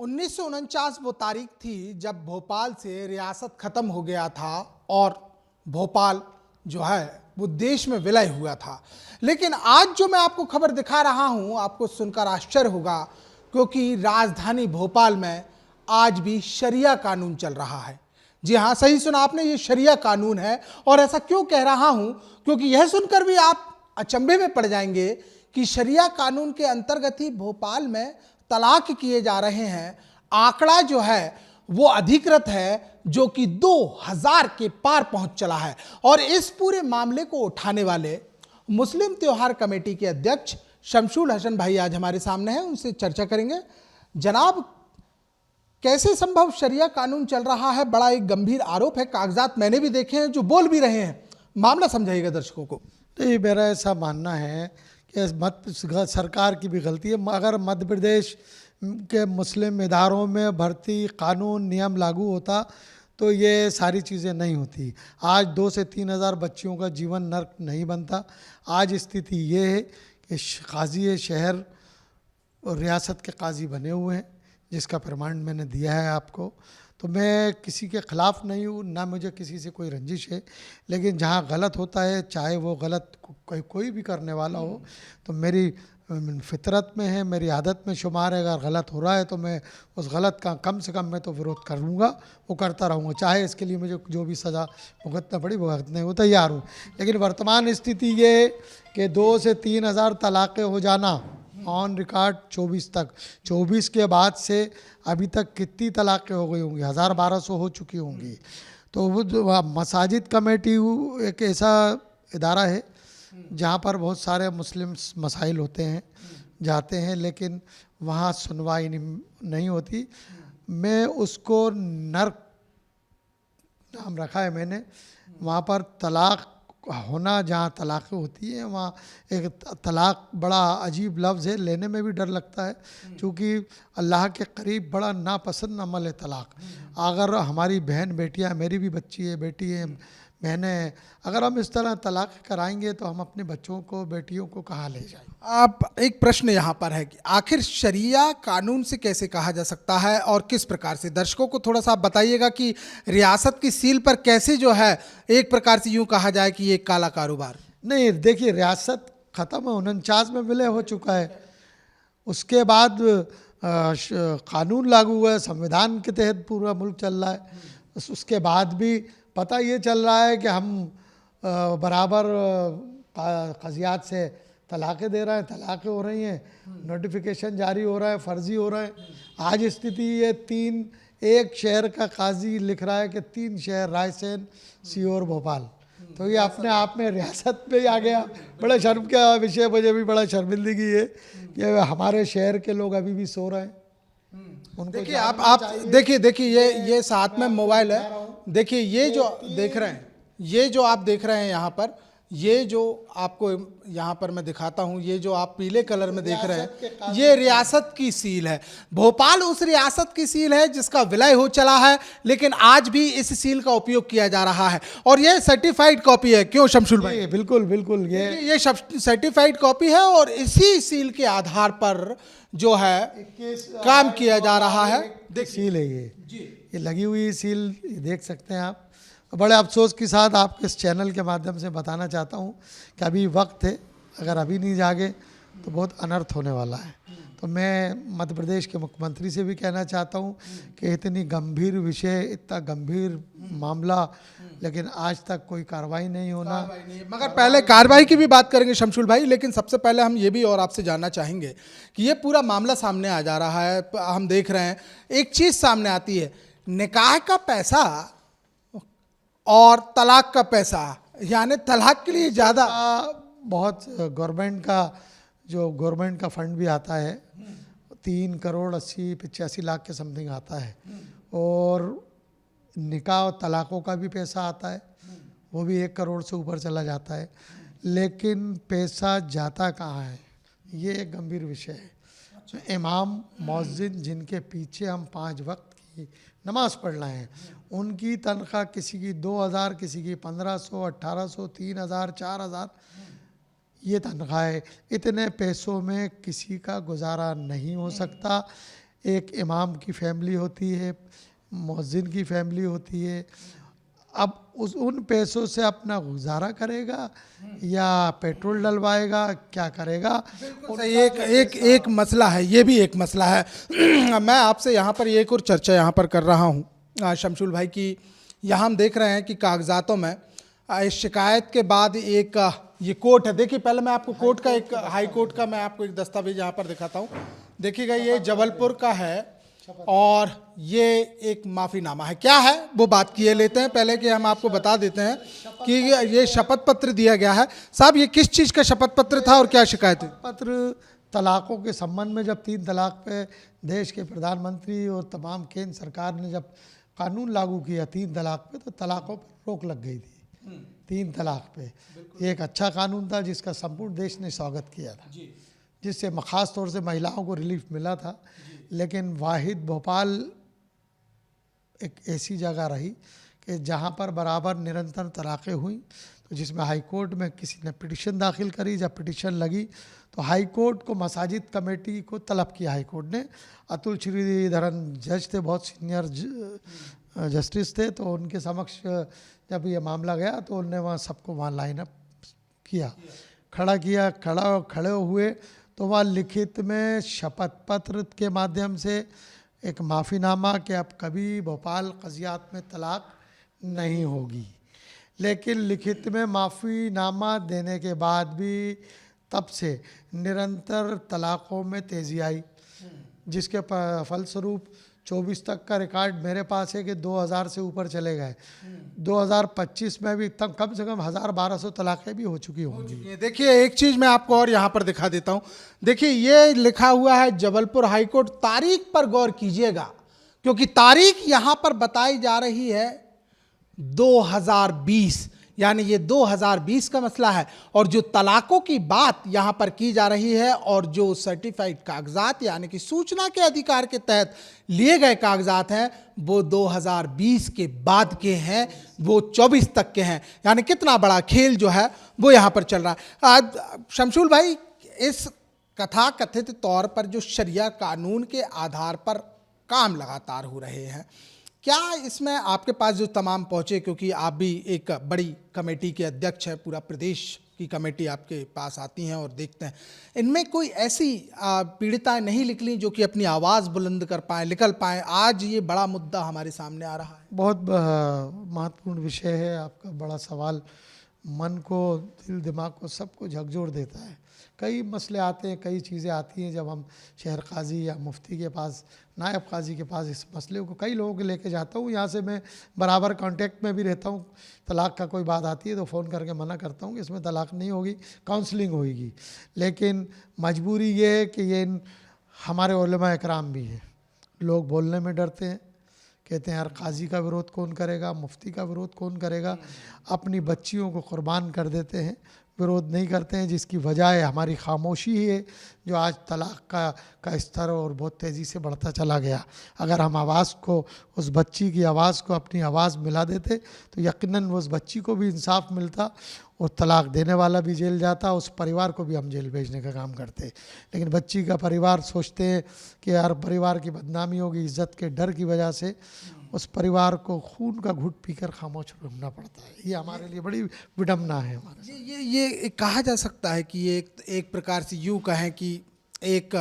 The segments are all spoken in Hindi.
1949 वो तारीख थी जब भोपाल से रियासत खत्म हो गया था और भोपाल जो है वो देश में विलय हुआ था। लेकिन आज जो मैं आपको खबर दिखा रहा हूं, आपको सुनकर आश्चर्य होगा, क्योंकि राजधानी भोपाल में आज भी शरिया कानून चल रहा है। जी हां, सही सुना आपने, ये शरिया कानून है। और ऐसा क्यों कह रहा हूं, क्योंकि यह सुनकर भी आप अचंभे में पड़ जाएंगे कि शरिया कानून के अंतर्गत ही भोपाल में तलाक किए जा रहे हैं। आंकड़ा जो है वो अधिकृत है, जो कि 2000 के पार पहुंच चला है। और इस पूरे मामले को उठाने वाले मुस्लिम त्योहार कमेटी के अध्यक्ष शमशुल हसन भाई आज हमारे सामने हैं, उनसे चर्चा करेंगे। जनाब, कैसे संभव शरिया कानून चल रहा है? बड़ा एक गंभीर आरोप है, कागजात मैंने भी देखे हैं जो बोल भी रहे हैं। मामला समझाइएगा दर्शकों को। नहीं, मेरा ऐसा मानना है कि सरकार की भी गलती है। अगर मध्य प्रदेश के मुस्लिम इदारों में भर्ती कानून नियम लागू होता तो ये सारी चीज़ें नहीं होती। आज 2 से 3 हज़ार बच्चियों का जीवन नर्क नहीं बनता। आज स्थिति ये है कि काजी शहर और रियासत के काजी बने हुए हैं, जिसका प्रमाण मैंने दिया है आपको। तो मैं किसी के ख़िलाफ़ नहीं हूँ, ना मुझे किसी से कोई रंजिश है। लेकिन जहाँ गलत होता है, चाहे वो गलत कोई भी करने वाला हो, तो मेरी फितरत में है, मेरी आदत में शुमार है। अगर गलत हो रहा है तो मैं उस गलत का कम से कम मैं तो विरोध करूँगा, वो करता रहूँगा, चाहे इसके लिए मुझे जो भी सज़ा भुगतना पड़ी भुगतने को तैयार हूँ। लेकिन वर्तमान स्थिति ये है कि 2 से 3 हज़ार तलाक़ें हो जाना ऑन रिकॉर्ड 24 तक, 24 के बाद से अभी तक कितनी तलाक़ें हो गई होंगी? 1000-1200 हो चुकी होंगी। तो वो मसाजिद कमेटी एक ऐसा इदारा है जहाँ पर बहुत सारे मुस्लिम मसाइल होते हैं, जाते हैं, लेकिन वहाँ सुनवाई नहीं होती। मैं उसको नर्क नाम रखा है मैंने। वहाँ पर तलाक़ होना, जहाँ तलाक़ें होती हैं, वहाँ एक तलाक़ बड़ा अजीब लफ्ज़ है, लेने में भी डर लगता है, क्योंकि अल्लाह के करीब बड़ा नापसंद अमल है तलाक़। अगर हमारी बहन बेटियाँ, मेरी भी बच्ची है, बेटी है, बहनें, अगर हम इस तरह तलाक़ कराएंगे तो हम अपने बच्चों को, बेटियों को कहाँ ले जाएंगे? आप, एक प्रश्न यहाँ पर है कि आखिर शरिया कानून से कैसे कहा जा सकता है और किस प्रकार से? दर्शकों को थोड़ा सा आप बताइएगा कि रियासत की सील पर कैसे जो है एक प्रकार से यूँ कहा जाए कि ये काला कारोबार। नहीं, देखिए, रियासत ख़त्म है, 49 में विलय हो चुका है। उसके बाद कानून लागू हुआ है, संविधान के तहत पूरा मुल्क चल रहा है। उसके बाद भी पता ये चल रहा है कि हम बराबर क़ज़ियात से तलाक़ें दे रहे हैं, तलाक़ें हो रही हैं, नोटिफिकेशन जारी हो रहा है, फ़र्ज़ी हो रहा है। आज स्थिति ये एक शहर का काजी लिख रहा है कि 3 शहर, रायसेन, सीहोर, भोपाल। तो ये अपने आप में रियासत पे ही आ गया। बड़ा शर्म का विषय, मुझे भी बड़ा शर्मिंदगी है कि हमारे शहर के लोग अभी भी सो रहे हैं। देखिए, आप देखिए, ये साथ में मोबाइल है। देखिए, ये जो देख रहे हैं, ये जो आप देख रहे हैं यहाँ पर, ये जो आपको यहाँ पर मैं दिखाता हूँ, ये जो आप पीले कलर में देख रहे हैं, ये रियासत की सील है। भोपाल उस रियासत की सील है जिसका विलय हो चला है, लेकिन आज भी इस सील का उपयोग किया जा रहा है। और ये सर्टिफाइड कॉपी है। क्यों शमशुल भाई? बिल्कुल बिल्कुल, ये सर्टिफाइड कॉपी है और इसी सील के आधार पर जो है काम किया जा रहा है। सील है ये लगी हुई सील, देख सकते हैं आप। बड़े अफसोस के साथ आपके इस चैनल के माध्यम से बताना चाहता हूँ कि अभी वक्त है, अगर अभी नहीं जागे तो बहुत अनर्थ होने वाला है। तो मैं मध्य प्रदेश के मुख्यमंत्री से भी कहना चाहता हूँ कि इतनी गंभीर विषय, इतना गंभीर मामला, लेकिन आज तक कोई कार्रवाई नहीं होना। मगर पहले कार्रवाई की भी बात करेंगे शमशुल भाई, लेकिन सबसे पहले हम ये भी और आपसे जानना चाहेंगे कि ये पूरा मामला सामने आ जा रहा है। हम देख रहे हैं एक चीज़ सामने आती है, निकाह का पैसा और तलाक का पैसा, यानी तलाक के लिए ज़्यादा बहुत गवर्नमेंट का फंड भी आता है, 3 करोड़ 80-85 लाख के समथिंग आता है। और निकाह और तलाक़ों का भी पैसा आता है, वो भी 1 करोड़ से ऊपर चला जाता है। लेकिन पैसा जाता कहाँ है, ये एक गंभीर विषय है। इमाम, मौज़िन, जिनके पीछे हम 5 वक्त की नमाज़ पढ़ रहे हैं, उनकी तनख्वाह किसी की 2000, किसी की 1500, 1800, 3000, 4000, ये तनख्वाह है। इतने पैसों में किसी का गुजारा नहीं हो सकता। एक इमाम की फैमिली होती है, मुअज्जिन की फैमिली होती है। अब उन पैसों से अपना गुजारा करेगा या पेट्रोल डलवाएगा, क्या करेगा? सही, एक मसला है, ये भी एक मसला है। मैं आपसे यहाँ पर एक और चर्चा यहाँ पर कर रहा हूँ शमशुल भाई की, यहाँ हम देख रहे हैं कि कागजातों में इस शिकायत के बाद एक ये कोर्ट है। देखिए, पहले मैं आपको कोर्ट का, एक हाई कोर्ट का मैं आपको एक दस्तावेज यहाँ पर दिखाता हूँ। देखिएगा, ये जबलपुर का है और ये एक माफीनामा है। क्या है वो बात किए लेते हैं पहले कि हम आपको बता देते हैं कि ये शपथ पत्र दिया गया है। साहब, ये किस चीज़ का शपथ पत्र था और क्या शिकायत है? पत्र तलाक़ों के संबंध में, जब 3 तलाक़ पे देश के प्रधानमंत्री और तमाम केंद्र सरकार ने जब कानून लागू किया 3 तलाक़ पे, तो तलाक़ों पर रोक लग गई थी 3 तलाक़ पे। एक अच्छा कानून था जिसका संपूर्ण देश ने स्वागत किया था, जिससे ख़ास तौर से महिलाओं को रिलीफ मिला था। लेकिन वाहिद भोपाल एक ऐसी जगह रही कि जहाँ पर बराबर निरंतर तलाक़ें हुई, तो जिसमें हाई कोर्ट में किसी ने पिटीशन दाखिल करी। जब पिटीशन लगी तो हाई कोर्ट को मसाजिद कमेटी को तलब किया हाई कोर्ट ने। अतुल श्रीधरन जज थे, बहुत सीनियर जस्टिस थे, तो उनके समक्ष जब ये मामला गया तो उन्होंने वहाँ सबको वहाँ लाइन अप किया, खड़े हुए। तो वहाँ लिखित में शपथ पत्र के माध्यम से एक माफ़ीनामा कि अब कभी भोपाल कज़ियात में तलाक़ नहीं होगी। लेकिन लिखित में माफ़ीनामा देने के बाद भी तब से निरंतर तलाक़ों में तेज़ी आई, जिसके फलस्वरूप 24 तक का रिकॉर्ड मेरे पास है कि 2000 से ऊपर चले गए। 2025 में भी तब कम से कम 1000-1200 तलाक़ें भी हो चुकी होंगी। देखिए, एक चीज़ मैं आपको और यहाँ पर दिखा देता हूँ। देखिए, ये लिखा हुआ है जबलपुर हाई कोर्ट। तारीख पर गौर कीजिएगा, क्योंकि तारीख यहाँ पर बताई जा रही है 2020, यानी ये 2020 का मसला है। और जो तलाकों की बात यहाँ पर की जा रही है और जो सर्टिफाइड कागजात यानी कि सूचना के अधिकार के तहत लिए गए कागजात हैं, वो 2020 के बाद के हैं, वो 24 तक के हैं। यानी कितना बड़ा खेल जो है वो यहाँ पर चल रहा है। आज शमशुल भाई, इस कथा कथित तौर पर जो शरिया कानून के आधार पर काम लगातार हो रहे हैं, क्या इसमें आपके पास जो तमाम पहुँचे, क्योंकि आप भी एक बड़ी कमेटी के अध्यक्ष हैं, पूरा प्रदेश की कमेटी आपके पास आती हैं और देखते हैं, इनमें कोई ऐसी पीड़िताएं नहीं निकली जो कि अपनी आवाज़ बुलंद कर पाएँ, निकल पाएँ? आज ये बड़ा मुद्दा हमारे सामने आ रहा है। बहुत महत्वपूर्ण विषय है आपका, बड़ा सवाल मन को, दिल दिमाग को, सबको झकझोर देता है। कई मसले आते हैं, कई चीज़ें आती हैं। जब हम शहर काजी या मुफ्ती के पास, नायब काजी के पास इस मसले को कई लोगों को लेके जाता हूँ, यहाँ से मैं बराबर कांटेक्ट में भी रहता हूँ। तलाक़ का कोई बात आती है तो फ़ोन करके मना करता हूँ कि इसमें तलाक़ नहीं होगी, काउंसलिंग होगी। लेकिन मजबूरी ये है कि ये हमारे उलमा इकराम भी हैं, लोग बोलने में डरते हैं, कहते हैं यार काजी का विरोध कौन करेगा, मुफ्ती का विरोध कौन करेगा, अपनी बच्चियों को कुर्बान कर देते हैं, विरोध नहीं करते हैं। जिसकी वजह है हमारी खामोशी ही है, जो आज तलाक़ का स्तर और बहुत तेज़ी से बढ़ता चला गया। अगर हम आवाज़ को, उस बच्ची की आवाज़ को अपनी आवाज़ मिला देते तो यकीनन उस बच्ची को भी इंसाफ मिलता और तलाक़ देने वाला भी जेल जाता, उस परिवार को भी हम जेल भेजने का काम करते। लेकिन बच्ची का परिवार सोचते हैं कि यार परिवार की बदनामी होगी, इज़्ज़त के डर की वजह से उस परिवार को खून का घुट पीकर खामोश रहना पड़ता है। ये हमारे लिए बड़ी विडम्बना है हमारे। ये कहा जा सकता है कि ये एक प्रकार से यूँ कहें कि एक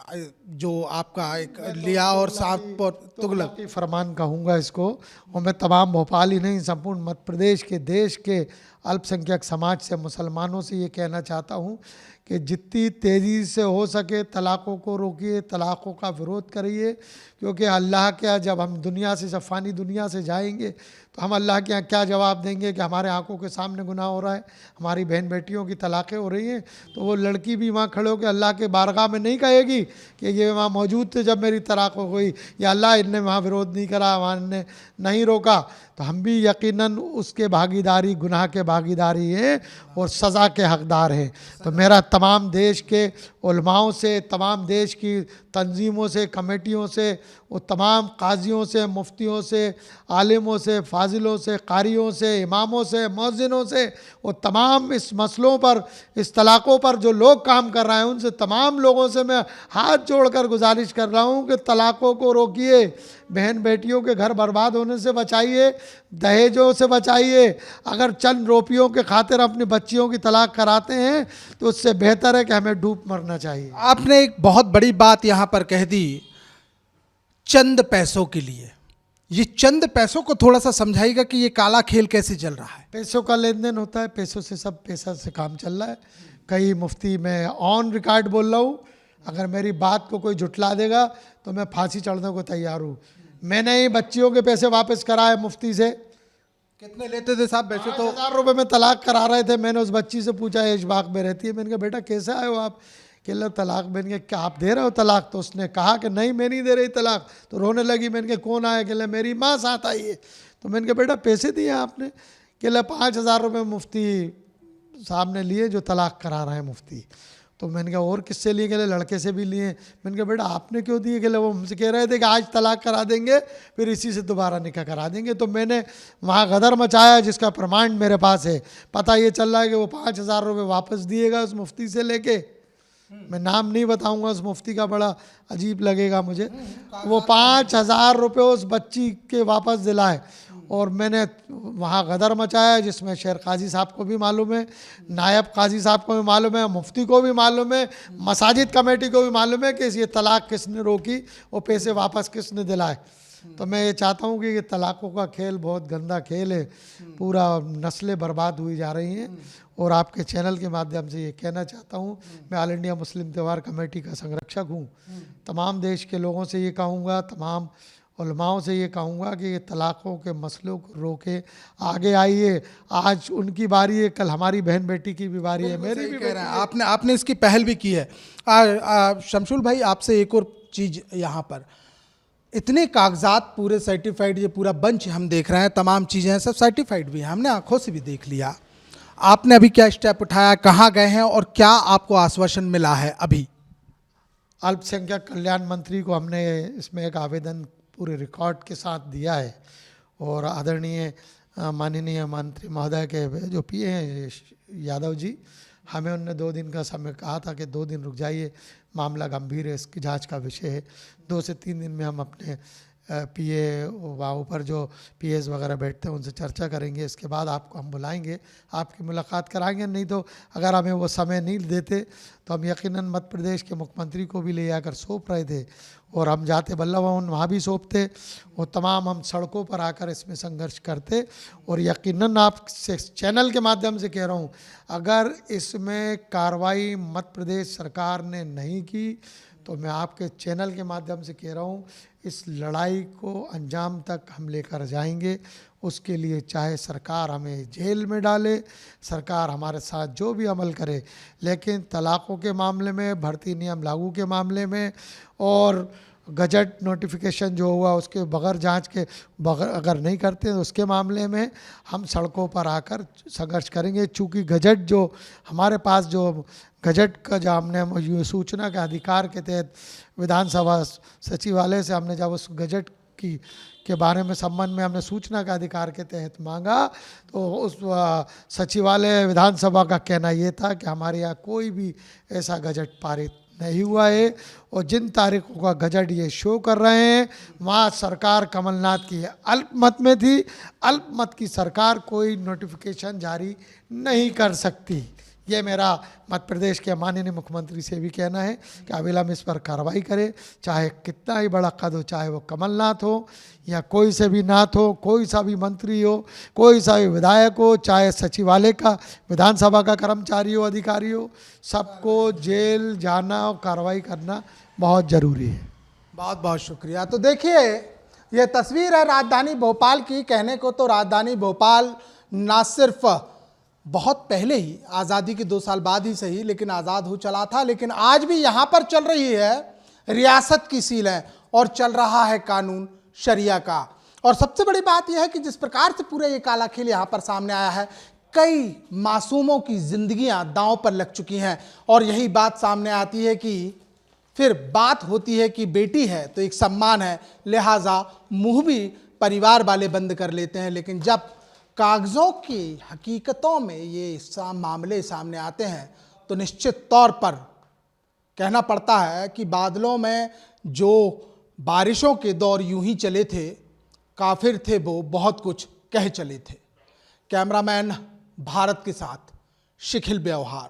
जो आपका एक लिया और सांप और तुगलक के फरमान कहूँगा इसको। और मैं तमाम भोपाल ही नहीं, संपूर्ण मध्य प्रदेश के, देश के अल्पसंख्यक समाज से, मुसलमानों से ये कहना चाहता हूँ कि जितनी तेज़ी से हो सके तलाक़ों को रोकिए, तलाक़ों का विरोध करिए। क्योंकि अल्लाह के यहाँ जब हम दुनिया से, जब फ़ानी दुनिया से जाएंगे तो हम अल्लाह के यहाँ क्या जवाब देंगे कि हमारे आंखों के सामने गुनाह हो रहा है, हमारी बहन बेटियों की तलाक़ें हो रही हैं। तो वो लड़की भी वहाँ खड़े होकर अल्लाह के बारगाह में नहीं कहेगी कि ये वहाँ मौजूद थे जब मेरी तलाक़ हो गई, या अल्लाह इनने वहाँ विरोध नहीं करा, वहाँ इनने नहीं रोका। तो हम भी यकीनन उसके भागीदारी, गुनाह के भागीदारी हैं और सज़ा के हक़दार हैं। तो मेरा तमाम देश के उलमाओं से, तमाम देश की तंजीमों से, कमेटियों से, वो तमाम काजियों से, मुफ्तियों से, आलिमों से, फाजिलों से, कारियों से, इमामों से, मौज़िनों से, वो तमाम इस मसलों पर, इस तलाक़ों पर जो लोग काम कर रहे हैं, उनसे तमाम लोगों से मैं हाथ जोड़कर गुजारिश कर रहा हूँ कि तलाक़ों को रोकिए, बहन बेटियों के घर बर्बाद होने से बचाइए, दहेजों से बचाइए। अगर चंद रुपयों के खातिर अपनी बच्चियों की तलाक कराते हैं तो उससे बेहतर है कि हमें डूब मरना चाहिए। आपने एक बहुत बड़ी बात यहाँ पर कह दी, चंद पैसों के लिए। ये चंद पैसों को थोड़ा सा समझाइएगा कि ये काला खेल कैसे चल रहा है। पैसों का लेन देन होता है, पैसों से सब पैसा से काम चल रहा है। कई मुफ्ती, मैं ऑन रिकॉर्ड बोल रहा हूँ, अगर मेरी बात को कोई झुटला देगा तो मैं फांसी चढ़ने को तैयार हूँ। मैंने ही बच्चियों के पैसे वापस कराए मुफ्ती से। कितने लेते थे साहब? वैसे तो 5,000 रुपये में तलाक करा रहे थे। मैंने उस बच्ची से पूछा, ऐशबाग में रहती है, मैंने कहा बेटा कैसे आए हो आप? कि लो तलाक। मैंने कहा क्या आप दे रहे हो तलाक? तो उसने कहा कि नहीं मैं नहीं दे रही तलाक। तो रोने लगी। मैंने कहा कौन आया? कि मेरी माँ साथ आई है। तो मैंने कहा बेटा पैसे दिए आपने? कि 5,000 रुपये मुफ्ती साहब ने लिए जो तलाक करा रहे हैं मुफ्ती। तो मैंने कहा और किससे लिए? कि लड़के से भी लिए। मैंने कहा बेटा आपने क्यों दिए? कि वो हमसे कह रहे थे कि आज तलाक करा देंगे फिर इसी से दोबारा निकाह करा देंगे। तो मैंने वहाँ गदर मचाया, जिसका प्रमाण मेरे पास है। पता ये चल रहा है कि वो 5,000 रुपये वापस दिएगा उस मुफ्ती से लेके। मैं नाम नहीं बताऊंगा उस मुफ्ती का, बड़ा अजीब लगेगा मुझे। वो 5,000 रुपये उस बच्ची के वापस दिलाए। और मैंने वहाँ गदर मचाया, जिसमें शेर काजी साहब को भी मालूम है, नायब काजी साहब को भी मालूम है, मुफ्ती को भी मालूम है, मसाजिद कमेटी को भी मालूम है कि ये तलाक किसने रोकी और पैसे वापस किसने दिलाए। तो मैं ये चाहता हूँ कि ये तलाक़ों का खेल बहुत गंदा खेल है, पूरा नस्लें बर्बाद हुई जा रही हैं। और आपके चैनल के माध्यम से ये कहना चाहता हूँ, मैं ऑल इंडिया मुस्लिम त्यौहार कमेटी का संरक्षक हूँ। तमाम देश के लोगों से ये कहूँगा, तमाम उलमाओं से ये कहूँगा कि ये तलाक़ों के मसलों को रोके, आगे आइए। आज उनकी बारी है, कल हमारी बहन बेटी की भी बारी है, मेरी भी कह रहे हैं। आपने इसकी पहल भी की है। शमशुल भाई, आपसे एक और चीज़ यहाँ पर, इतने कागजात पूरे सर्टिफाइड, ये पूरा बंच हम देख रहे हैं, तमाम चीज़ें हैं, सब सर्टिफाइड भी हैं, हमने आंखों से भी देख लिया। आपने अभी क्या स्टेप उठाया, कहाँ गए हैं और क्या आपको आश्वासन मिला है? अभी अल्पसंख्यक कल्याण मंत्री को हमने इसमें एक आवेदन पूरे रिकॉर्ड के साथ दिया है। और आदरणीय माननीय मंत्री महोदय के जो पीए हैं यादव जी, हमें उनने 2 दिन का समय कहा था कि 2 दिन रुक जाइए, मामला गंभीर है, इसकी जांच का विषय है। 2 से 3 दिन में हम अपने पीए वहाँ ऊपर जो पीएस वगैरह बैठते हैं उनसे चर्चा करेंगे। इसके बाद आपको हम बुलाएंगे, आपकी मुलाकात कराएंगे। नहीं तो अगर हमें वो समय नहीं देते तो हम यकीनन मध्य प्रदेश के मुख्यमंत्री को भी ले आकर सौंप रहे थे, और हम जाते बल्लभ भवन वहाँ भी सौंपते, वो तमाम हम सड़कों पर आकर इसमें संघर्ष करते। और यकीनन आप चैनल के माध्यम से कह रहा हूँ, अगर इसमें कार्रवाई मध्य प्रदेश सरकार ने नहीं की तो मैं आपके चैनल के माध्यम से कह रहा हूँ, इस लड़ाई को अंजाम तक हम लेकर जाएंगे। उसके लिए चाहे सरकार हमें जेल में डाले, सरकार हमारे साथ जो भी अमल करे, लेकिन तलाक़ों के मामले में, भर्ती नियम लागू के मामले में और गजट नोटिफिकेशन जो हुआ उसके बगैर जांच के बगैर अगर नहीं करते तो उसके मामले में हम सड़कों पर आकर संघर्ष करेंगे। चूँकि गजट जो हमारे पास, जो गजट का जो हमने सूचना के अधिकार के तहत विधानसभा सचिवालय से हमने जब उस गजट के बारे में संबंध में हमने सूचना के अधिकार के तहत मांगा, तो उस सचिवालय विधानसभा का कहना ये था कि हमारे यहाँ कोई भी ऐसा गजट पारित नहीं हुआ है। और जिन तारीखों का गजट ये शो कर रहे हैं, वहाँ सरकार कमलनाथ की अल्पमत में थी। अल्पमत की सरकार कोई नोटिफिकेशन जारी नहीं कर सकती। ये मेरा मध्य प्रदेश के माननीय मुख्यमंत्री से भी कहना है कि अविलंब इस पर कार्रवाई करे, चाहे कितना ही बड़ा कद हो, चाहे वो कमलनाथ हो या कोई से भी नाथ हो, कोई सा भी मंत्री हो, कोई सा भी विधायक हो, चाहे सचिवालय का, विधानसभा का कर्मचारी हो, अधिकारी हो, सबको जेल जाना और कार्रवाई करना बहुत ज़रूरी है। बहुत बहुत शुक्रिया। तो देखिए, ये तस्वीर है राजधानी भोपाल की। कहने को तो राजधानी भोपाल ना सिर्फ बहुत पहले ही, आज़ादी के 2 साल बाद ही सही, लेकिन आज़ाद हो चला था, लेकिन आज भी यहाँ पर चल रही है रियासत की सीलें और चल रहा है कानून शरिया का। और सबसे बड़ी बात यह है कि जिस प्रकार से पूरा ये काला खेल यहाँ पर सामने आया है, कई मासूमों की जिंदगियां दांव पर लग चुकी हैं। और यही बात सामने आती है कि फिर बात होती है कि बेटी है तो एक सम्मान है, लिहाजा मुंह भी परिवार वाले बंद कर लेते हैं। लेकिन जब कागजों की हकीकतों में ये मामले सामने आते हैं तो निश्चित तौर पर कहना पड़ता है कि बादलों में जो बारिशों के दौर यूं ही चले थे, काफिर थे वो, बहुत कुछ कह चले थे। कैमरामैन भारत के साथ शिखिल व्यवहार,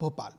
भोपाल।